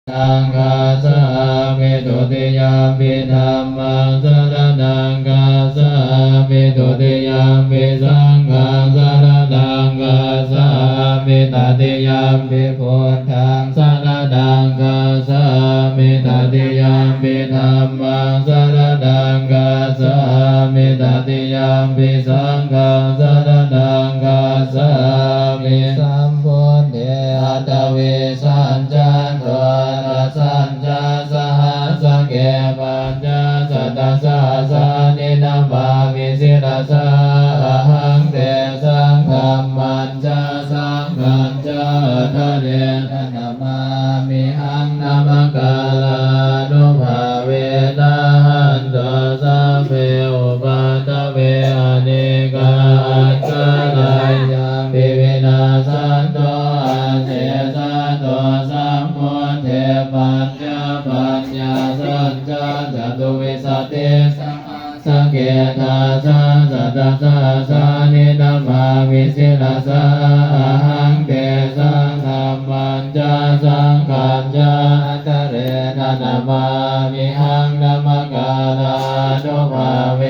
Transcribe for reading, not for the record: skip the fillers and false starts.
สังฆาสามิตุติยามปิธัมมังสรณังคัสสามิตุติยามปิสังฆังสรณังคัสสามิตติยามปิพุทธังสรณังคัสสามิตติยามปิธัมมังสรณังคัสสามิตติยามปิสังฆังสรณังคัสสามิสัมพุทเถอัตเวสัญจโทนะสัญจสหัสเกปัญจสัตตสาสานินามามิสิรสาหังเตสังฆัมมันจาสังฆัญจทะเรนะนามามิหังนามกาลานุภาเวนะหันโตสัพเพอุปัฏฐเวอเนกาอัคคาลายังปิวินาสันโตอาเสสันโตสัมพุทเทปัญญาสัจจจตุวิสัตติสังเกตาสัตตสาสานินามาวิสิลสาหังเตสังฆัมมันจาสังฆัญจทะเรนะนามามิหังนามกาลานุภาเว